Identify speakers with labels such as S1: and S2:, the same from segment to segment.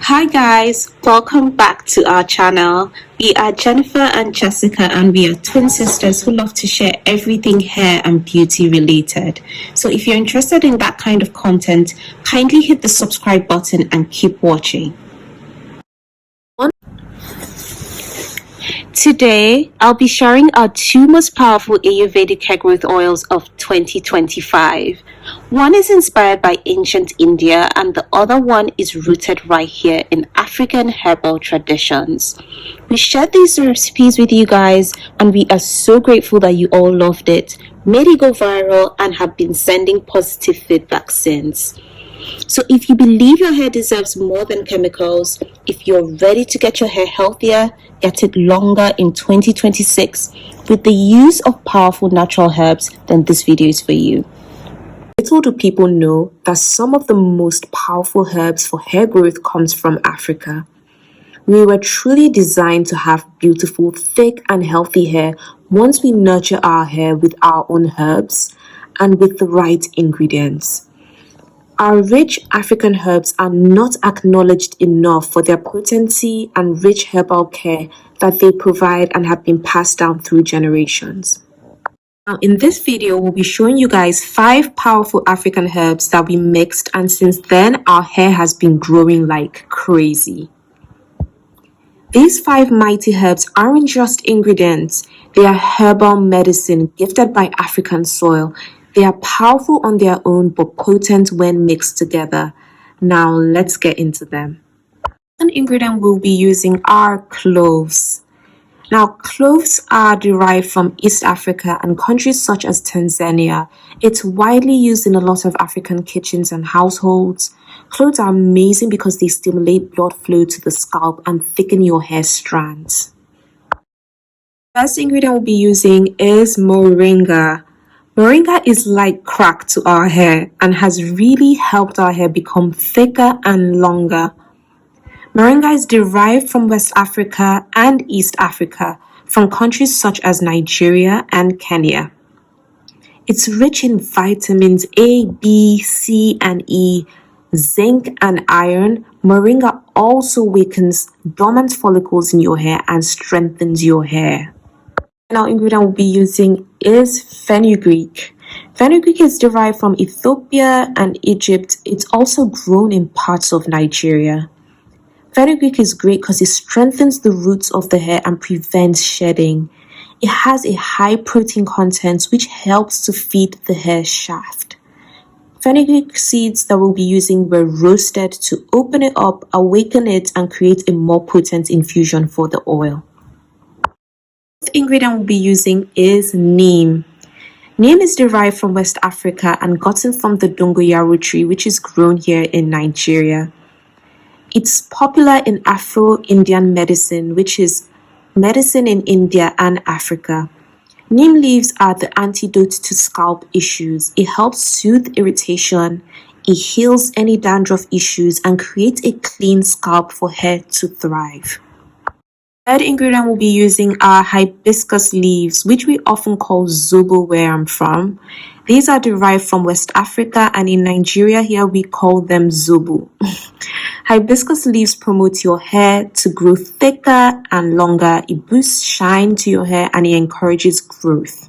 S1: Hi guys, welcome back to our channel. We are Jennifer and Jessica and we are twin sisters who love to share everything hair and beauty related. So if you're interested in that kind of content, kindly hit the subscribe button and keep watching. Today, I'll be sharing our two most powerful Ayurvedic hair growth oils of 2025. One is inspired by ancient India and the other one is rooted right here in African herbal traditions. We shared these recipes with you guys and we are so grateful that you all loved it, made it go viral and have been sending positive feedback since. So if you believe your hair deserves more than chemicals, if you're ready to get your hair healthier, get it longer in 2026 with the use of powerful natural herbs, then this video is for you. Little do people know that some of the most powerful herbs for hair growth comes from Africa. We were truly designed to have beautiful, thick and healthy hair once we nurture our hair with our own herbs and with the right ingredients. Our rich African herbs are not acknowledged enough for their potency and rich herbal care that they provide and have been passed down through generations. Now, in this video, we'll be showing you guys 5 powerful African herbs that we mixed, and since then, our hair has been growing like crazy. These 5 mighty herbs aren't just ingredients, they are herbal medicine gifted by African soil. They are powerful on their own but potent when mixed together. Now let's get into them. One ingredient we'll be using are cloves. Now cloves are derived from East Africa and countries such as Tanzania. It's widely used in a lot of African kitchens and households. Cloves are amazing because they stimulate blood flow to the scalp and thicken your hair strands. The first ingredient we'll be using is moringa. Moringa is like crack to our hair and has really helped our hair become thicker and longer. Moringa is derived from West Africa and East Africa, from countries such as Nigeria and Kenya. It's rich in vitamins A, B, C, and E, zinc, and iron. Moringa also wakens dormant follicles in your hair and strengthens your hair. Our ingredient we'll be using is fenugreek. Fenugreek is derived from Ethiopia and Egypt. It's also grown in parts of Nigeria. Fenugreek is great because it strengthens the roots of the hair and prevents shedding. It has a high protein content which helps to feed the hair shaft. Fenugreek seeds that we'll be using were roasted to open it up, awaken it, and create a more potent infusion for the oil. The ingredient we'll be using is neem. Neem is derived from West Africa and gotten from the dongoyaro tree, which is grown here in Nigeria. It's popular in Afro-Indian medicine, which is medicine in India and Africa. Neem leaves are the antidote to scalp issues. It helps soothe irritation, it heals any dandruff issues, and creates a clean scalp for hair to thrive. Third ingredient we'll be using are hibiscus leaves, which we often call zobo where I'm from. These are derived from West Africa, and in Nigeria here we call them zobo. Hibiscus leaves promote your hair to grow thicker and longer. It boosts shine to your hair and it encourages growth.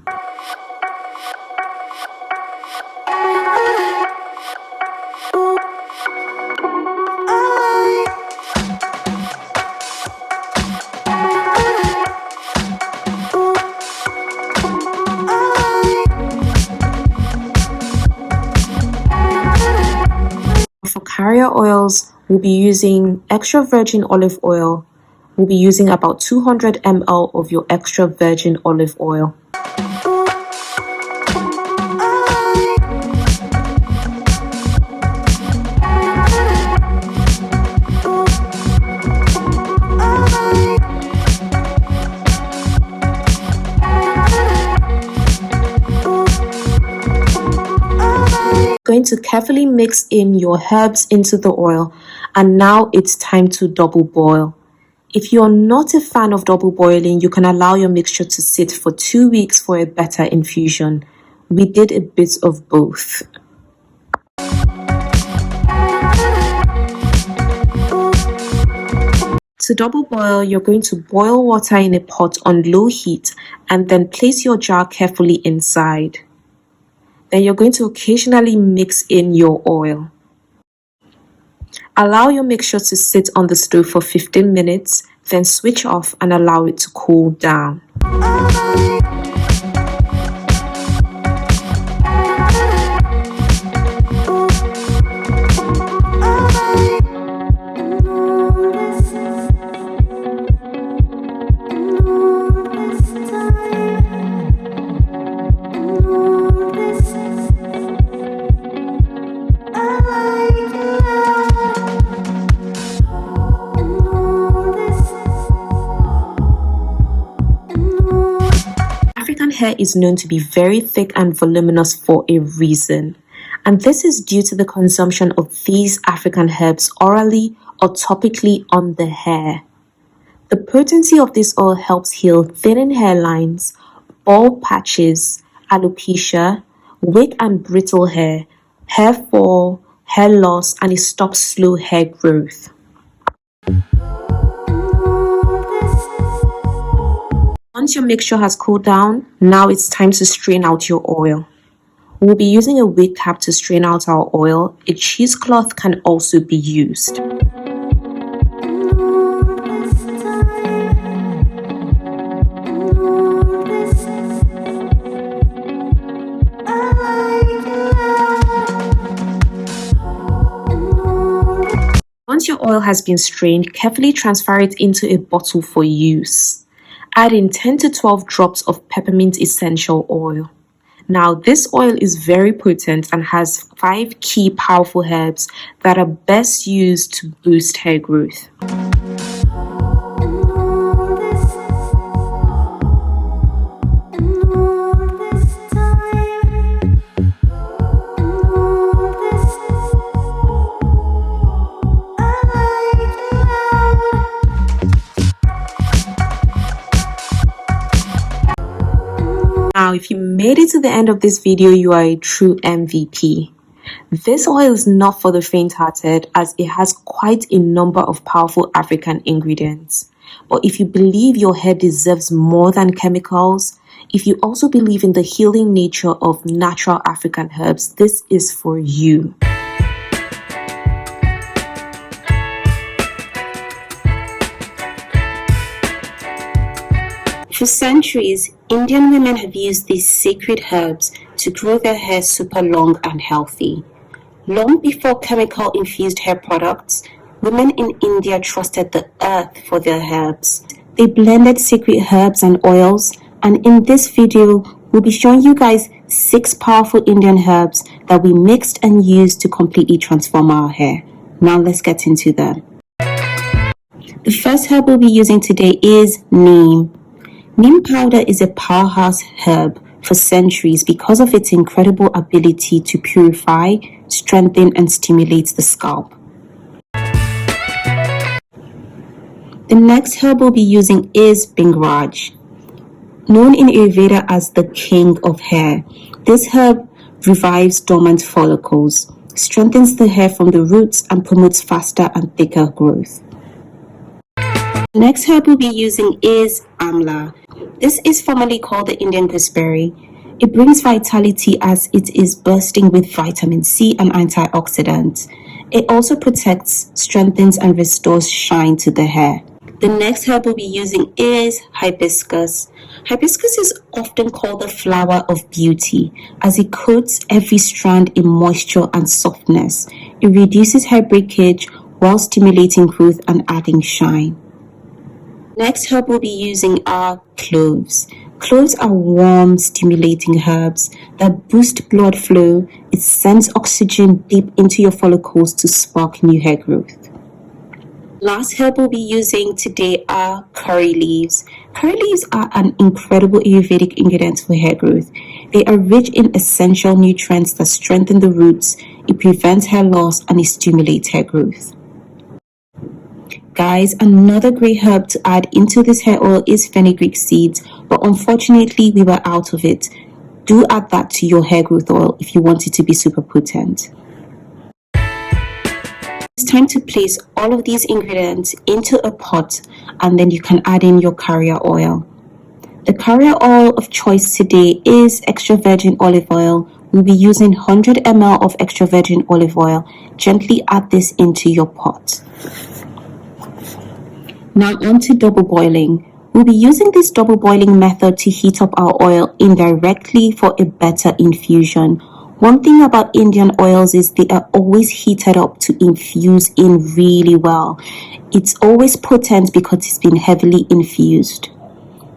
S1: For carrier oils, we'll be using extra virgin olive oil. We'll be using about 200 ml of your extra virgin olive oil. Going to carefully mix in your herbs into the oil, and now it's time to double boil. If you're not a fan of double boiling, you can allow your mixture to sit for 2 weeks for a better infusion. We did a bit of both.
S2: To double boil, you're going to boil water in a pot on low heat and then place your jar carefully inside. Then you're going to occasionally mix in your oil. Allow your mixture to sit on the stove for 15 minutes, then switch off and allow it to cool down. African hair is known to be very thick and voluminous for a reason, and this is due to the consumption of these African herbs orally or topically on the hair. The potency of this oil helps heal thinning hairlines, bald patches, alopecia, weak and brittle hair, hair fall, hair loss, and it stops slow hair growth. Once your mixture has cooled down, now it's time to strain out your oil. We'll be using a wig cap to strain out our oil. A cheesecloth can also be used. Once your oil has been strained, carefully transfer it into a bottle for use. Add in 10 to 12 drops of peppermint essential oil. Now, this oil is very potent and has 5 key powerful herbs that are best used to boost hair growth. Now, if you made it to the end of this video, you are a true MVP. This oil is not for the faint-hearted as it has quite a number of powerful African ingredients. But if you believe your hair deserves more than chemicals, if you also believe in the healing nature of natural African herbs, this is for you.
S1: For centuries, Indian women have used these sacred herbs to grow their hair super long and healthy. Long before chemical-infused hair products, women in India trusted the earth for their herbs. They blended sacred herbs and oils, and in this video, we'll be showing you guys 6 powerful Indian herbs that we mixed and used to completely transform our hair. Now let's get into them. The first herb we'll be using today is neem. Neem powder is a powerhouse herb for centuries because of its incredible ability to purify, strengthen, and stimulate the scalp. The next herb we'll be using is Bhingraj. Known in Ayurveda as the king of hair, this herb revives dormant follicles, strengthens the hair from the roots, and promotes faster and thicker growth. The next herb we'll be using is Amla. This is formerly called the Indian gooseberry. It brings vitality as it is bursting with vitamin C and antioxidants. It also protects, strengthens, and restores shine to the hair. The next herb we'll be using is hibiscus. Hibiscus is often called the flower of beauty as it coats every strand in moisture and softness. It reduces hair breakage while stimulating growth and adding shine. Next herb we'll be using are cloves. Cloves are warm, stimulating herbs that boost blood flow. It sends oxygen deep into your follicles to spark new hair growth. Last herb we'll be using today are curry leaves. Curry leaves are an incredible Ayurvedic ingredient for hair growth. They are rich in essential nutrients that strengthen the roots, it prevents hair loss, and it stimulates hair growth. Guys, another great herb to add into this hair oil is fenugreek seeds, but unfortunately we were out of it. Do add that to your hair growth oil if you want it to be super potent. It's time to place all of these ingredients into a pot, and then you can add in your carrier oil. The carrier oil of choice today is extra virgin olive oil. We'll be using 100 ml of extra virgin olive oil. Gently add this into your pot. Now on to double boiling. We'll be using this double boiling method to heat up our oil indirectly for a better infusion. One thing about Indian oils is they are always heated up to infuse in really well. It's always potent because it's been heavily infused.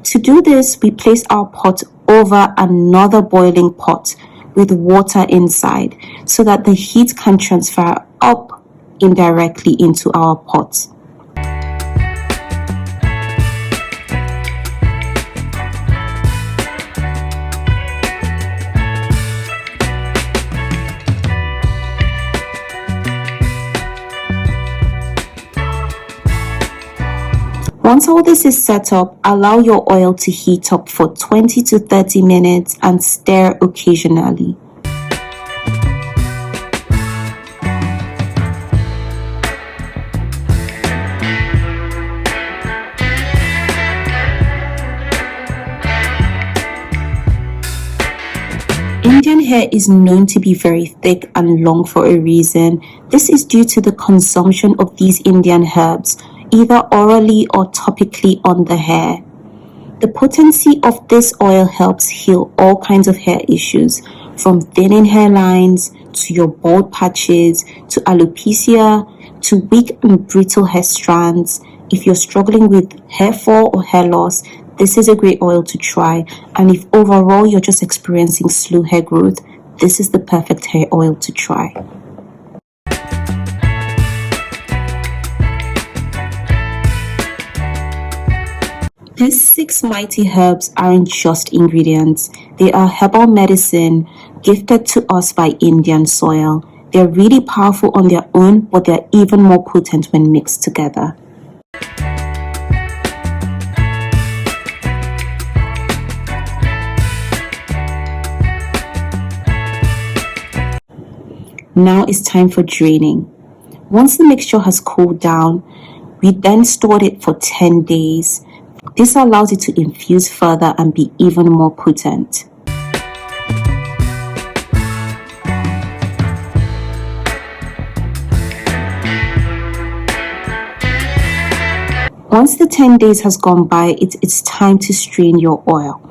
S1: To do this, we place our pot over another boiling pot with water inside so that the heat can transfer up indirectly into our pot. Once all this is set up, allow your oil to heat up for 20 to 30 minutes and stir occasionally. Indian hair is known to be very thick and long for a reason. This is due to the consumption of these Indian herbs, either orally or topically on the hair. The potency of this oil helps heal all kinds of hair issues, from thinning hairlines, to your bald patches, to alopecia, to weak and brittle hair strands. If you're struggling with hair fall or hair loss, this is a great oil to try. And if overall you're just experiencing slow hair growth, this is the perfect hair oil to try. These 6 mighty herbs aren't just ingredients. They are herbal medicine gifted to us by Indian soil. They're really powerful on their own, but they're even more potent when mixed together. Now it's time for draining. Once the mixture has cooled down, we then stored it for 10 days. This allows it to infuse further and be even more potent. Once the 10 days has gone by, it's time to strain your oil.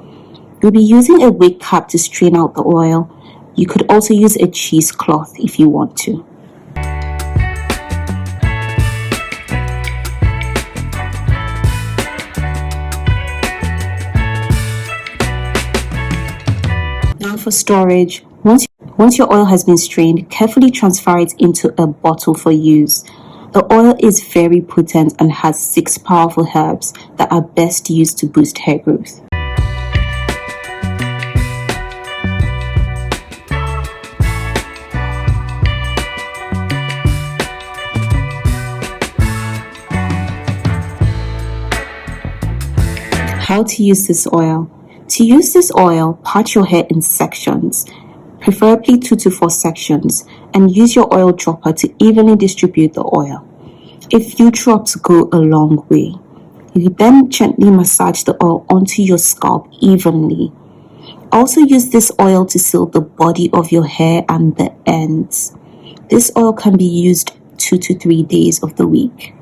S1: You'll be using a wig cap to strain out the oil. You could also use a cheesecloth if you want to. Now for storage. Once your oil has been strained, carefully transfer it into a bottle for use. The oil is very potent and has 6 powerful herbs that are best used to boost hair growth. How to use this oil. To use this oil, part your hair in sections, preferably 2 to 4 sections, and use your oil dropper to evenly distribute the oil. A few drops go a long way. You then gently massage the oil onto your scalp evenly. Also use this oil to seal the body of your hair and the ends. This oil can be used 2 to 3 days of the week.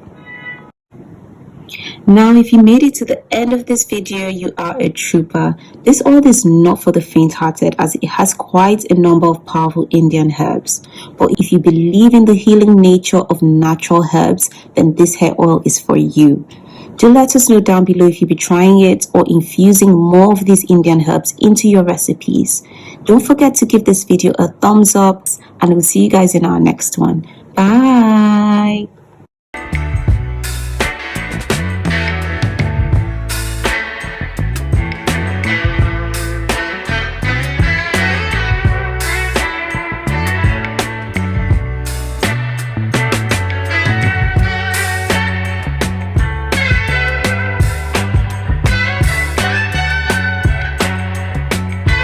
S1: Now, if you made it to the end of this video, you are a trooper. This oil is not for the faint-hearted as it has quite a number of powerful Indian herbs. But if you believe in the healing nature of natural herbs, then this hair oil is for you. Do let us know down below if you'll be trying it or infusing more of these Indian herbs into your recipes. Don't forget to give this video a thumbs up, and we'll see you guys in our next one. Bye!